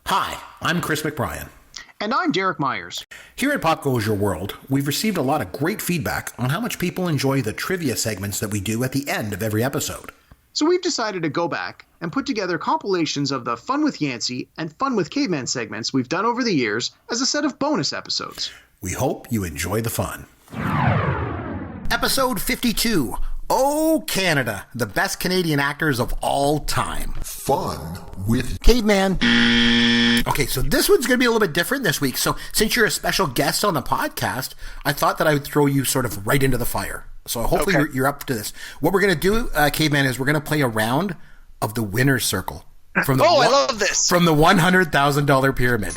Hi, I'm Chris McBrien. And I'm Derek Myers. Here at Pop Goes Your World, we've received a lot of great feedback on how much people enjoy the trivia segments that we do at the end of every episode. So we've decided to go back and put together compilations of the Fun with Yancy and Fun with Caveman segments we've done over the years as a set of bonus episodes. We hope you enjoy the fun. Episode 52. Oh, Canada, the best Canadian actors of all time. Fun with Caveman. Okay, so this one's going to be a little bit different this week. So since you're a special guest on the podcast, I thought that I would throw you sort of right into the fire. So hopefully you're up to this. What we're going to do, Caveman, is we're going to play a round of the winner's circle. From the I love this. From the $100,000 pyramid.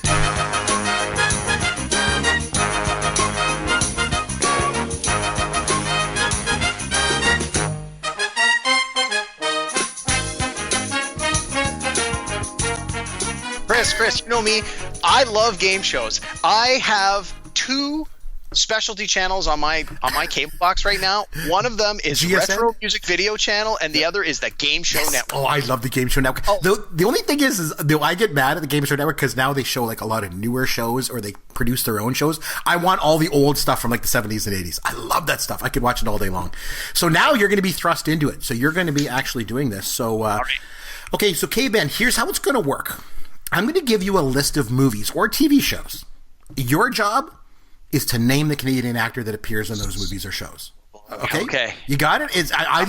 Chris, you know me. I love game shows. I have two specialty channels on my cable box right now. One of them is GSN? Retro Music Video Channel, and the other is the Game Show Network. Oh, I love the Game Show Network. Oh. The only thing is I get mad at the Game Show Network because now they show like a lot of newer shows or they produce their own shows. I want all the old stuff from like the 70s and 80s. I love that stuff. I could watch it all day long. So now you're going to be thrust into it. So you're going to be actually doing this. So, all right. Okay, so K-Ben, here's how it's going to work. I'm going to give you a list of movies or TV shows. Your job is to name the Canadian actor that appears in those movies or shows. Okay? Okay. You got it? I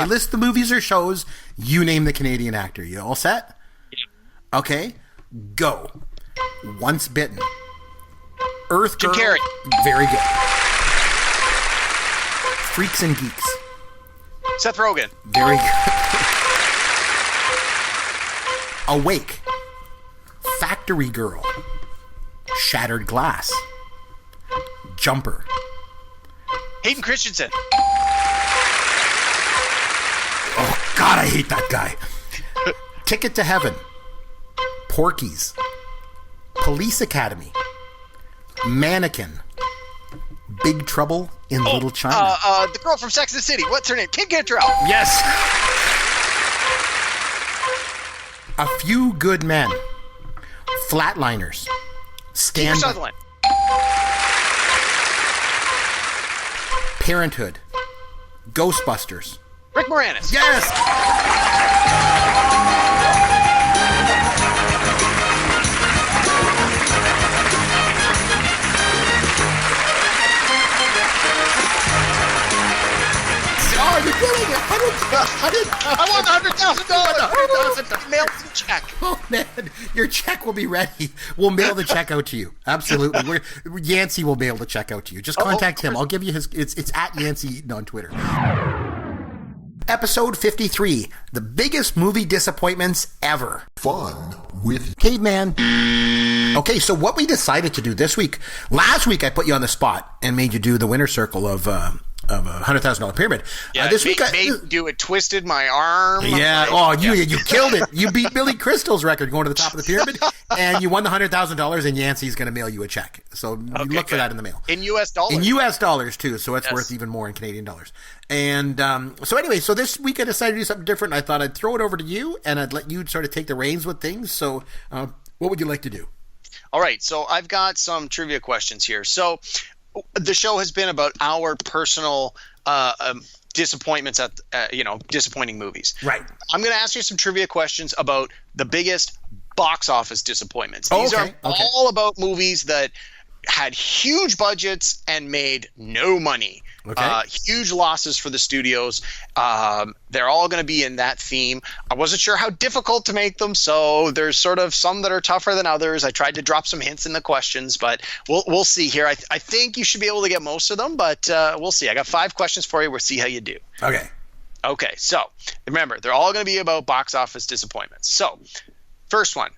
list the movies or shows. You name the Canadian actor. You all set? Okay. Go. Once Bitten. Earth Girl. Jim Carrey. Very good. Freaks and Geeks. Seth Rogen. Very good. Awake. Factory Girl. Shattered Glass. Jumper. Hayden Christensen. Oh, God, I hate that guy. Ticket to Heaven. Porky's. Police Academy. Mannequin. Big Trouble in Little China. The girl from Sex and the City. What's her name? Kim Cattrall. Yes. A Few Good Men. Flatliners. Kiefer Sutherland. Parenthood. Ghostbusters. Rick Moranis. Yes! Oh, you're kidding it! I won $100,000. Mail the check. Oh man, your check will be ready. We'll mail the check out to you. Absolutely. Yancy will mail the check out to you. Just contact him. I'll give you his. It's at Yancy Eaton on Twitter. Episode 53: The biggest movie disappointments ever. Fun with Caveman. Okay, so what we decided to do this week. Last week, I put you on the spot and made you do the winner circle of a $100,000 pyramid. Yeah, this week it twisted my arm. Yeah. Oh, you killed it. You beat Billy Crystal's record going to the top of the pyramid, and you won the $100,000. And Yancy's going to mail you a check. So look for that in the mail. In U.S. dollars. In U.S. dollars too. So it's worth even more in Canadian dollars. And so anyway, so this week I decided to do something different. I thought I'd throw it over to you, and I'd let you sort of take the reins with things. So what would you like to do? All right. So I've got some trivia questions here. So the show has been about our personal disappointments at disappointing movies. Right. I'm going to ask you some trivia questions about the biggest box office disappointments. These are all about movies that had huge budgets and made no money. Okay. Huge losses for the studios. They're all going to be in that theme. I wasn't sure how difficult to make them, so there's sort of some that are tougher than others. I tried to drop some hints in the questions, but we'll see here. I think you should be able to get most of them, but we'll see. I got 5 questions for you. We'll see how you do. Okay, so remember, they're all going to be about box office disappointments. So, first one.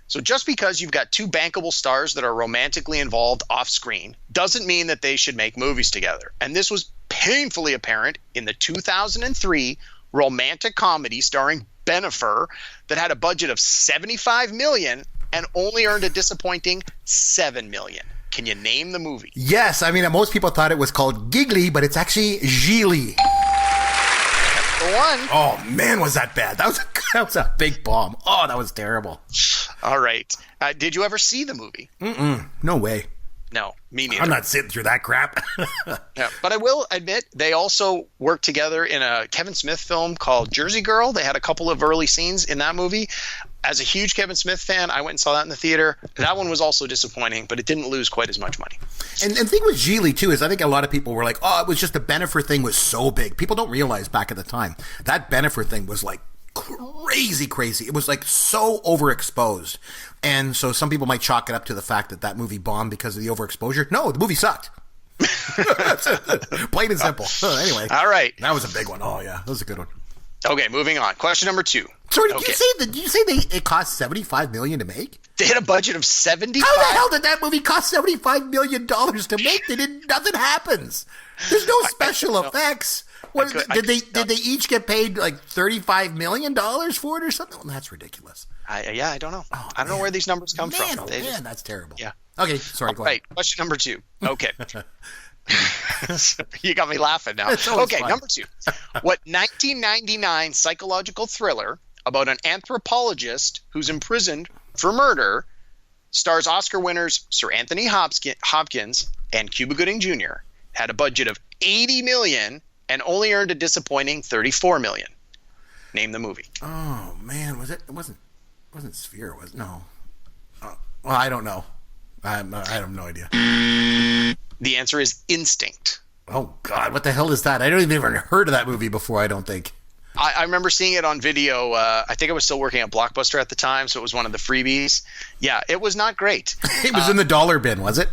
So just because you've got 2 bankable stars that are romantically involved off screen doesn't mean that they should make movies together. And this was painfully apparent in the 2003 romantic comedy starring Bennifer that had a budget of $75 million and only earned a disappointing $7 million. Can you name the movie? Yes, I mean, most people thought it was called Giggly, but it's actually Gigli. That's the one. Oh man, was that bad? That was a big bomb. Oh, that was terrible. All right. Did you ever see the movie? No way. No, me neither. I'm not sitting through that crap. Yeah, but I will admit they also worked together in a Kevin Smith film called Jersey Girl. They had a couple of early scenes in that movie. As a huge Kevin Smith fan, I went and saw that in the theater. That one was also disappointing, but it didn't lose quite as much money. And the thing with Geely, too, is I think a lot of people were like, oh, it was just the Bennifer thing was so big. People don't realize back at the time, that Bennifer thing was like crazy. It was like so overexposed. And so some people might chalk it up to the fact that that movie bombed because of the overexposure. No, the movie sucked. Plain and simple. Anyway. All right. That was a big one. Oh, yeah. That was a good one. Okay, moving on. Question number 2. So did you say it cost $75 million to make? They had a budget of 75. How the hell did that movie cost $75 million to make? Nothing happens. There's no special effects. Did they each get paid like $35 million for it or something? Well, that's ridiculous. I don't know. I don't know where these numbers come from. Man, that's terrible. Yeah. Okay, sorry. Go ahead. Right. Question number 2. Okay. You got me laughing now. Okay, fun. Number 2. What 1999 psychological thriller about an anthropologist who's imprisoned for murder stars Oscar winners Sir Anthony Hopkins and Cuba Gooding Jr. had a budget of $80 million and only earned a disappointing $34 million. Name the movie. Oh man, was it? It wasn't Sphere? Was no? Well, I don't know. I have no idea. The answer is Instinct. Oh God, what the hell is that? I don't even ever heard of that movie before. I don't think. I remember seeing it on video. I think I was still working at Blockbuster at the time, so it was one of the freebies. Yeah, it was not great. It was in the dollar bin, was it?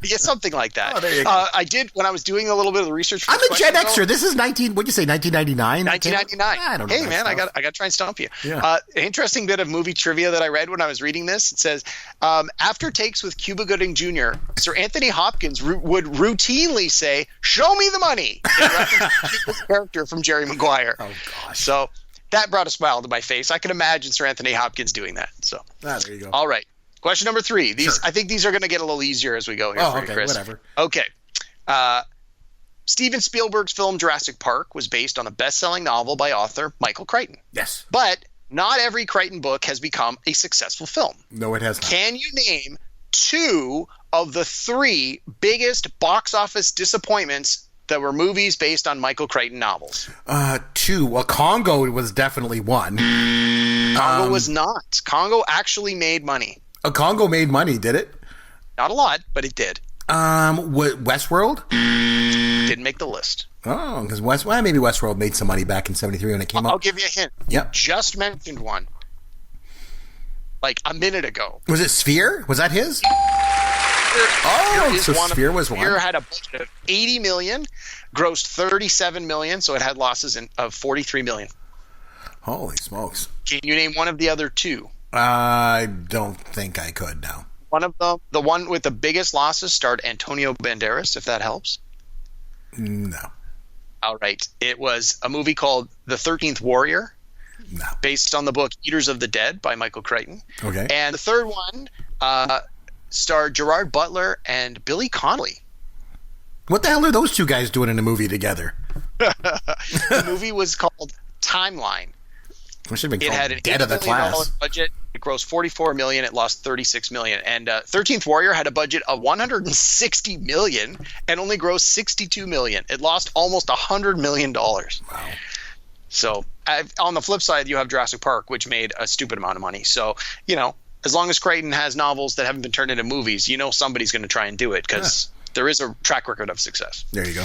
Yeah, something like that. Oh, there you go. I did when I was doing a little bit of the research. I'm a Gen Xer. This is 1999? 1999. I don't know. Hey, man, I got to try and stump you. Yeah. An interesting bit of movie trivia that I read when I was reading this. It says, after takes with Cuba Gooding Jr., Sir Anthony Hopkins would routinely say, "Show me the money," in reference to his character from Jerry Maguire. Oh, gosh. So that brought a smile to my face. I can imagine Sir Anthony Hopkins doing that. So there you go. All right. Question number 3. Sure. I think these are going to get a little easier as we go here for you, Chris. Whatever. Okay. Steven Spielberg's film Jurassic Park was based on a best-selling novel by author Michael Crichton. Yes. But not every Crichton book has become a successful film. No, it has not. Can you name 2 of the 3 biggest box office disappointments that were movies based on Michael Crichton novels? 2. Well, Congo was definitely one. Congo was not. Congo actually made money. Congo made money, did it? Not a lot, but it did. Westworld? Didn't make the list. Oh, because maybe Westworld made some money back in '73 when it came out. I'll give you a hint. Yep. Just mentioned one. Like a minute ago. Was it Sphere? Was that his? Sphere was one. Sphere had a budget of $80 million, grossed $37 million, so it had losses of $43 million. Holy smokes. Can you name one of the other 2? I don't think I could now. One of them, the one with the biggest losses, starred Antonio Banderas, if that helps. No. All right. It was a movie called The 13th Warrior. No. Based on the book Eaters of the Dead by Michael Crichton. Okay. And the third one starred Gerard Butler and Billy Connolly. What the hell are those 2 guys doing in a movie together? The movie was called Timeline. It should have been called Dead of the Class. $80 million budget. It grossed $44 million. It lost $36 million. And 13th Warrior had a budget of $160 million and only grossed $62 million. It lost almost $100 million. Wow. So on the flip side, you have Jurassic Park, which made a stupid amount of money. So, as long as Crichton has novels that haven't been turned into movies, somebody's going to try and do it because there is a track record of success. There you go.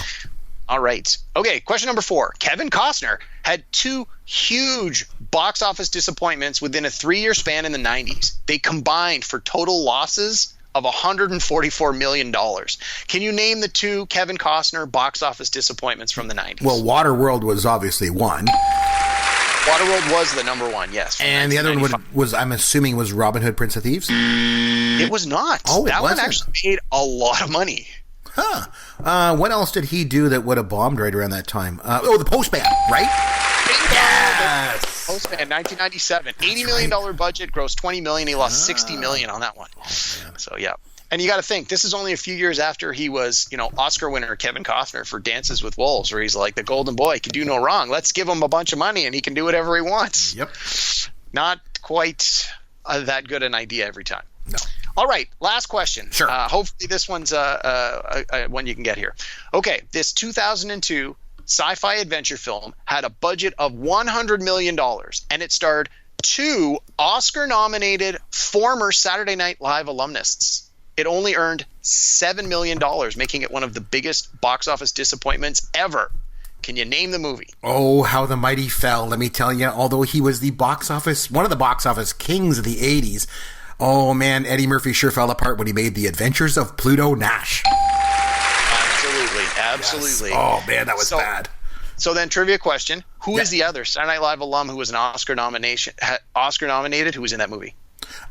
All right. Okay, question number 4. Kevin Costner had 2 huge box office disappointments within a 3-year span in the 90s. They combined for total losses of $144 million. Can you name the 2 Kevin Costner box office disappointments from the 90s? Well, Waterworld was obviously one. Waterworld was the number 1, yes. And the other one was, I'm assuming, was Robin Hood, Prince of Thieves? It was not. Oh, that one actually made a lot of money. Huh. What else did he do that would have bombed right around that time? The Postman, right? Yes. Postman, 1997. $80 million budget, grossed $20 million. He lost $60 million on that one. Oh, so, yeah. And you got to think, this is only a few years after he was, Oscar winner Kevin Costner for Dances with Wolves, where he's like the golden boy, can do no wrong. Let's give him a bunch of money and he can do whatever he wants. Yep. Not quite that good an idea every time. No. All right, last question. Sure. Hopefully this one's one you can get here. Okay, this 2002 sci-fi adventure film had a budget of $100 million, and it starred 2 Oscar-nominated former Saturday Night Live alumnists. It only earned $7 million, making it one of the biggest box office disappointments ever. Can you name the movie? Oh, how the mighty fell, let me tell you. Although he was one of the box office kings of the 80s, oh man, Eddie Murphy sure fell apart when he made The Adventures of Pluto Nash. Absolutely. Yes. Oh man, that was bad. So then, trivia question: Who is the other Saturday Night Live alum who was an Oscar nominated? Who was in that movie?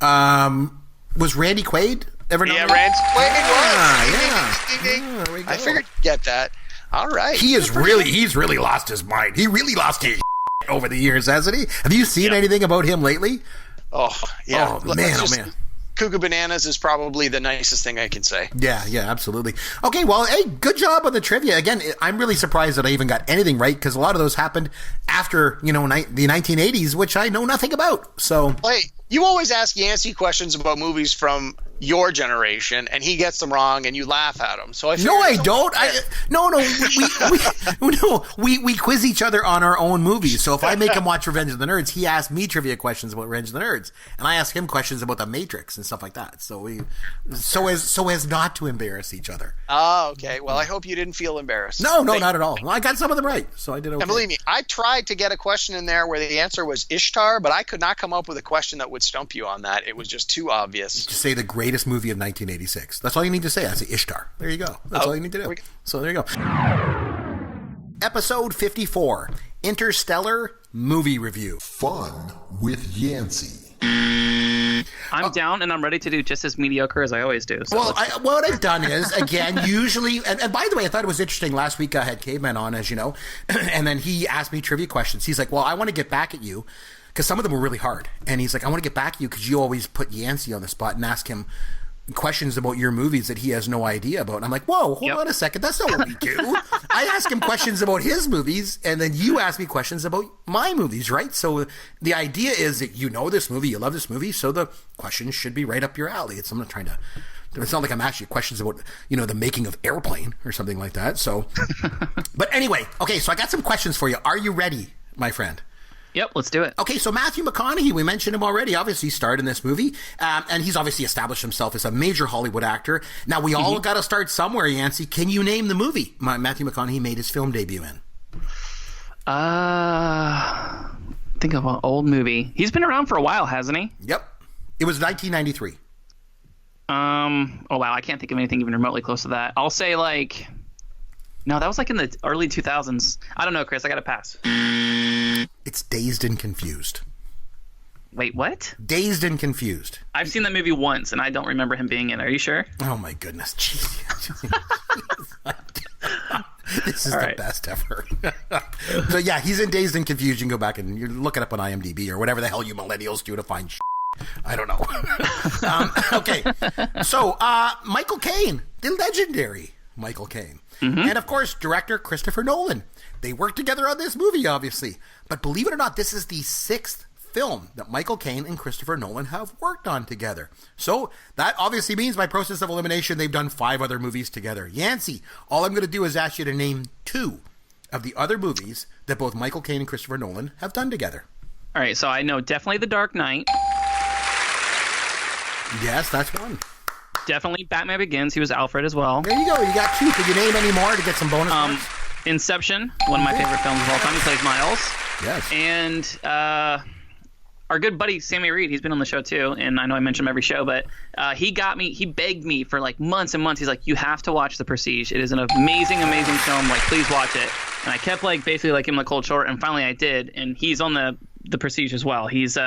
Was Randy Quaid ever nominated? Yeah, Randy Quaid was. Yeah. Ding, ding, ding. There we go. I figured you'd get that. All right. He's really lost his mind. He really lost his over the years, hasn't he? Have you seen anything about him lately? Oh yeah. Oh man. Cuckoo Bananas is probably the nicest thing I can say. Yeah, absolutely. Okay, well, hey, good job on the trivia. Again, I'm really surprised that I even got anything right, because a lot of those happened after, the 1980s, which I know nothing about. So, hey, you always ask Yancy questions about movies from your generation, and he gets them wrong, and you laugh at him. So I don't. We quiz each other on our own movies. So if I make him watch Revenge of the Nerds, he asks me trivia questions about Revenge of the Nerds, and I ask him questions about The Matrix and stuff like that. So as not to embarrass each other. Oh, okay. Well, I hope you didn't feel embarrassed. No, not at all. Well, I got some of them right, so I did okay. And believe me, I tried to get a question in there where the answer was Ishtar, but I could not come up with a question that would stump you on that. It was just too obvious. Just say the greatest movie of 1986. That's all you need to say. I say Ishtar. There you go. That's all you need to do. So there you go. Episode 54, Interstellar Movie Review. Fun with Yancy. I'm down and I'm ready to do just as mediocre as I always do. So well, what I've done is, again, usually, and by the way, I thought it was interesting. Last week I had Caveman on, as you know, and then he asked me trivia questions. He's like, well, I want to get back at you, because some of them were really hard. And he's like, I want to get back at you because you always put Yancy on the spot and ask him questions about your movies that he has no idea about. And I'm like, whoa, hold on a second. That's not what we do. I ask him questions about his movies, and then you ask me questions about my movies, right? So the idea is that you know this movie, you love this movie, so the questions should be right up your alley. I'm not trying to... It's not like I'm asking you questions about, the making of Airplane or something like that. So, but anyway, okay, so I got some questions for you. Are you ready, my friend? Yep, let's do it. Okay, so Matthew McConaughey, we mentioned him already. Obviously, he starred in this movie, and he's obviously established himself as a major Hollywood actor. Now, we all got to start somewhere, Yancy. Can you name the movie Matthew McConaughey made his film debut in? Think of an old movie. He's been around for a while, hasn't he? Yep. It was 1993. Oh, wow, I can't think of anything even remotely close to that. I'll say, no, that was in the early 2000s. I don't know, Chris. I got to pass. It's Dazed and Confused. Wait, what? Dazed and Confused. I've seen that movie once, and I don't remember him being in it. Are you sure? Oh, my goodness. Jeez. This is the best ever. So, yeah, he's in Dazed and Confused. You can go back and you look it up on IMDb or whatever the hell you millennials do to find I don't know. Okay. So, Michael Caine, the legendary Michael Caine. And, of course, director Christopher Nolan. They worked together on this movie, obviously. But believe it or not, this is the 6th film that Michael Caine and Christopher Nolan have worked on together. So that obviously means by process of elimination, they've done 5 other movies together. Yancy, all I'm going to do is ask you to name 2 of the other movies that both Michael Caine and Christopher Nolan have done together. All right, so I know definitely The Dark Knight. Yes, that's one. Definitely Batman Begins. He was Alfred as well. There you go. You got 2. Could you name any more to get some bonus points? Inception, one of my favorite films of all time. He plays Miles. Yes. And our good buddy Sammy Reed, he's been on the show too, and I know I mention him every show, but he begged me for months and months. He's like, you have to watch The Prestige. It is an amazing film. Please watch it. And I kept basically giving him the cold shoulder, and finally I did. And he's on the Prestige as well. He's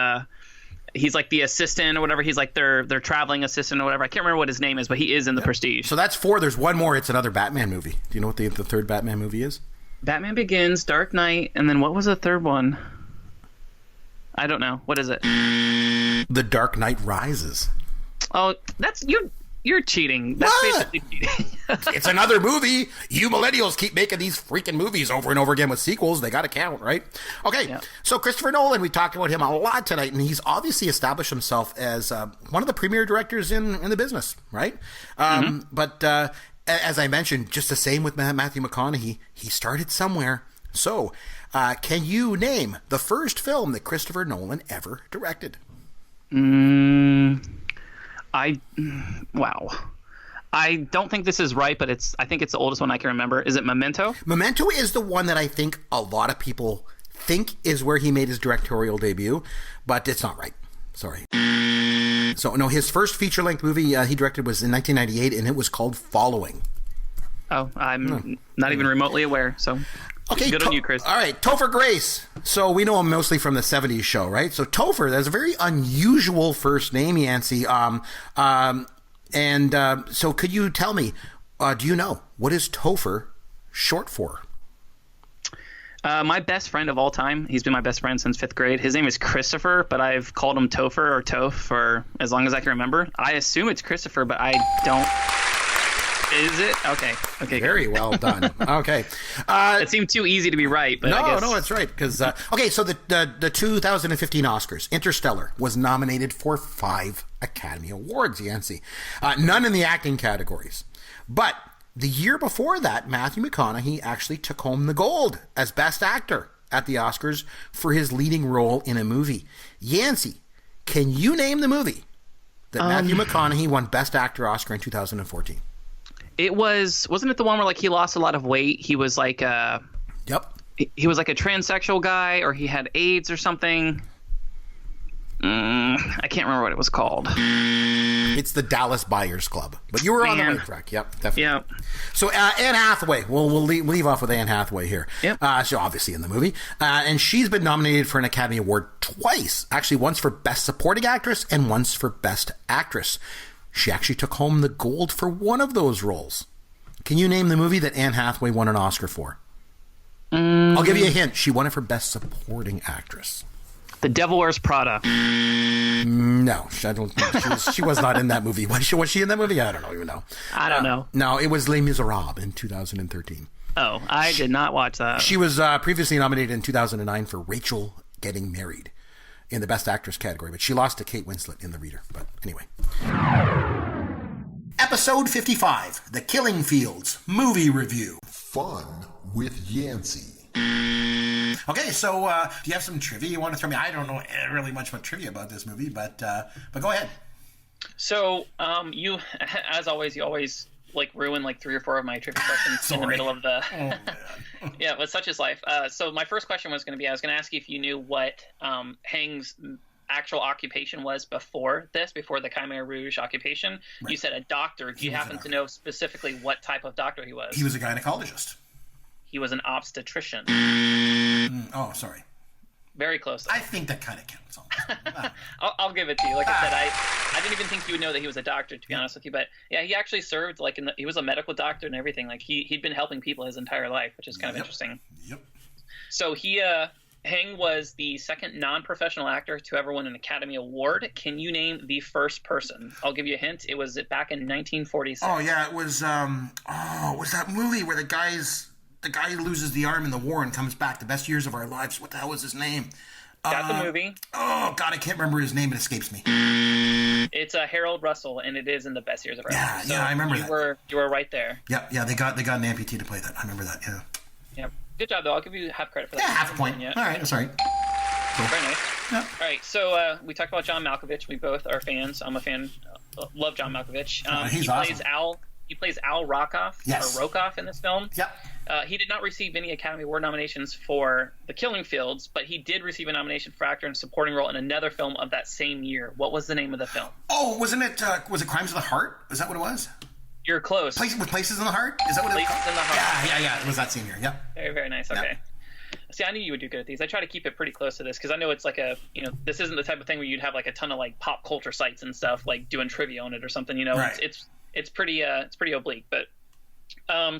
like the assistant or whatever. He's like their traveling assistant or whatever. I can't remember what his name is, but he is in The Prestige. So that's 4. There's one more. It's another Batman movie. Do you know what the third Batman movie is? Batman Begins, Dark Knight, and then what was the third one? I don't know. What is it? The Dark Knight Rises. Oh, that's you. You're cheating. That's basically cheating. It's another movie. You millennials keep making these freaking movies over and over again with sequels. They got to count, right? Okay, yeah. So Christopher Nolan, we talked about him a lot tonight, and he's obviously established himself as one of the premier directors in the business, right? But as I mentioned, just the same with Matthew McConaughey, he started somewhere. So, can you name the first film that Christopher Nolan ever directed? Wow. I don't think this is right, but I think it's the oldest one I can remember. Is it Memento? Memento is the one that I think a lot of people think is where he made his directorial debut, but it's not right. Sorry. So, no, his first feature-length movie he directed was in 1998, and it was called Following. Oh, I'm not even remotely aware, so... Okay, good on you, Chris. All right, Topher Grace. So we know him mostly from the 70s show, right? So Topher, that's a very unusual first name, Yancy. So could you tell me, do you know, what is Topher short for? My best friend of all time, he's been my best friend since 5th grade. His name is Christopher, but I've called him Topher or Toph for as long as I can remember. I assume it's Christopher, but I don't... Is it? Okay. Very well done. Okay. It seemed too easy to be right, but I guess... No, it's right. Because okay, so the 2015 Oscars, Interstellar was nominated for 5 Academy Awards, Yancy. None in the acting categories. But the year before that, Matthew McConaughey actually took home the gold as Best Actor at the Oscars for his leading role in a movie. Yancy, can you name the movie that Matthew McConaughey won Best Actor Oscar in 2014? It wasn't it the one where like he lost a lot of weight? He was like Yep. He was like a transsexual guy, or he had AIDS or something. I can't remember what it was called. It's the Dallas Buyers Club. But you were on the right track. Yep, definitely. Yep. So Anne Hathaway. We'll leave off with Anne Hathaway here. Yep. So obviously in the movie. And she's been nominated for an Academy Award twice. Actually, once for Best Supporting Actress and once for Best Actress. She actually took home the gold for one of those roles. Can you name the movie that Anne Hathaway won an Oscar for? I'll give you a hint. She won it for Best Supporting Actress. The Devil Wears Prada. No, she was not in that movie. Was she in that movie? I don't even know. I don't know. No, it was Les Miserables in 2013. Oh, I did not watch that. She was previously nominated in 2009 for Rachel Getting Married in the Best Actress category, but she lost to Kate Winslet in The Reader. But anyway. Episode 55, The Killing Fields Movie Review. Fun with Yancy. Okay, so do you have some trivia you want to throw me? I don't know really much about trivia about this movie, but go ahead. So, you, as always, you always like ruin like 3 or 4 of my trivia questions in the middle of the. Yeah, but such is life. So my first question was going to be, I was going to ask you if you knew what Hang's actual occupation was before the Khmer Rouge occupation. Right. You said a doctor. Do you happen to know specifically what type of doctor he was? He was a gynecologist. He was an obstetrician. Oh, sorry. Very close. I think that kind of counts. I'll give it to you. Like I said, I didn't even think you would know that he was a doctor, to be honest with you. But yeah, he actually served like he was a medical doctor and everything. Like he'd been helping people his entire life, which is kind of interesting. Yep. So Hang was the second non-professional actor to ever win an Academy Award. Can you name the first person? I'll give you a hint. It was back in 1946. Oh yeah, it was. Was that movie where the guy loses the arm in the war and comes back? The Best Years of Our Lives. What the hell was his name? Got the movie. Oh God, I can't remember his name. It escapes me. It's Harold Russell, and it is in the Best Years of Our Lives. Yeah, I remember that. You were right there. Yeah. They got an amputee to play that. I remember that. Yeah. Yep. Good job, though. I'll give you half credit for that. Yeah, half a point. All right, that's all right. Cool. Very nice. Yeah. All right, so we talked about John Malkovich. We both are fans. I'm a fan. Love John Malkovich. He's awesome. He plays Al Rockoff, yes. or Rokoff in this film. Yep. He did not receive any Academy Award nominations for The Killing Fields, but he did receive a nomination for actor in supporting role in another film of that same year. What was the name of the film? Oh, wasn't it? Was it Crimes of the Heart? Is that what it was? You're close. Places in the Heart? Is that what it was? Places in the Heart. Yeah. It was that same year. Yep. Very, very nice. Okay. Yep. See, I knew you would do good at these. I try to keep it pretty close to this because I know it's like this isn't the type of thing where you'd have like a ton of like pop culture sites and stuff like doing trivia on it or something. Right. It's pretty oblique. But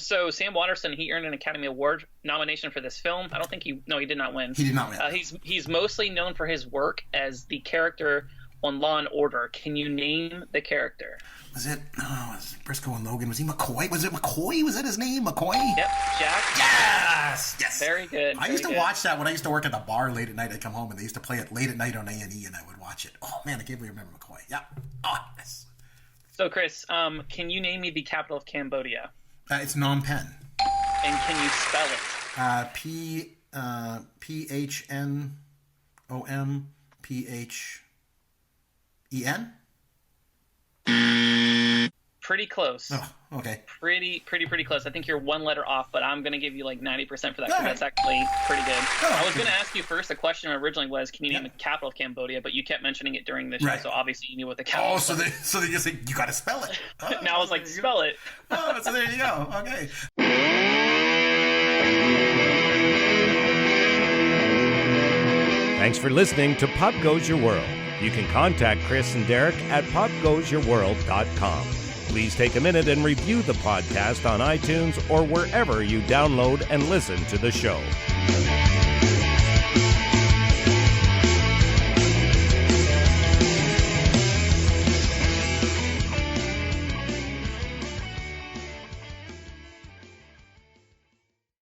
so Sam Waterston, he earned an Academy Award nomination for this film. I don't think he did not win. He did not win. He's mostly known for his work as the character on Law and Order. Can you name the character? Was it Briscoe and Logan? Was he McCoy? Was it McCoy? Was that his name? McCoy? Yep, Jack. Yes. Very good. I used to watch that when I used to work at the bar late at night. I'd come home and they used to play it late at night on A&E, and I would watch it. Oh man, I can't believe I remember McCoy. Yeah. Oh yes. So Chris, can you name me the capital of Cambodia? It's Phnom Penh. And can you spell it? PHNOMPHEN. Pretty close. Oh, okay. Pretty close. I think you're one letter off, but I'm going to give you like 90% for that because that's actually pretty good. I was going to ask you first. The question originally was, can you name the capital of Cambodia? But you kept mentioning it during the show, so obviously you knew what the capital was. So they just say, you got to spell it. Now I was like, spell it. So there you go. Okay. Thanks for listening to Pop Goes Your World. You can contact Chris and Derek at popgoesyourworld.com. Please take a minute and review the podcast on iTunes or wherever you download and listen to the show.